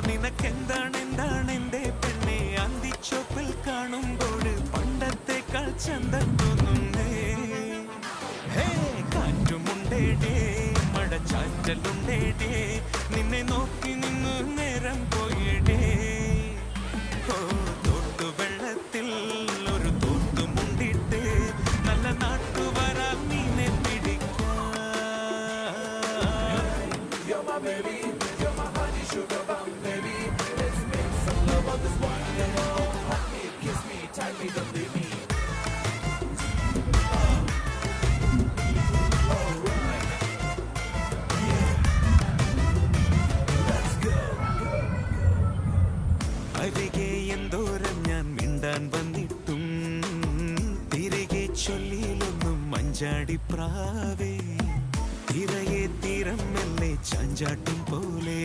നിനക്കെന്താണ് എന്റെ പെണ്ണെ അന്തിച്ചോപ്പിൽ കാണുമ്പോൾ പണ്ടത്തെക്കാൾ ചന്തം തോന്നുന്നേ. ഹേ കാറ്റുമുണ്ടേടേ മഴച്ചാറ്റലുണ്ടേടേ നിന്നെ നോക്കി നിന്ന് നേരം പോയിടേ. ഓ തോട്ടുവെള്ളത്തിൽ ഒരു തോട്ടുമുണ്ടിട്ട് നല്ല നാട്ടുവരാ മീനെ പിടിക്കാം. Sugar bum baby, let's make some love on this one and all. Hug me, kiss me, tightly, don't leave me. Alright, yeah, let's go. അരികെ എന്തോരം ഞാൻ മിണ്ടാൻ വന്നിട്ടും തിരികെ ചൊല്ലിയിലൊന്നും മഞ്ചാടി പ്രാവേ തിരയെ തീരം മെല്ലെ ചാഞ്ചാട്ടും പോലെ.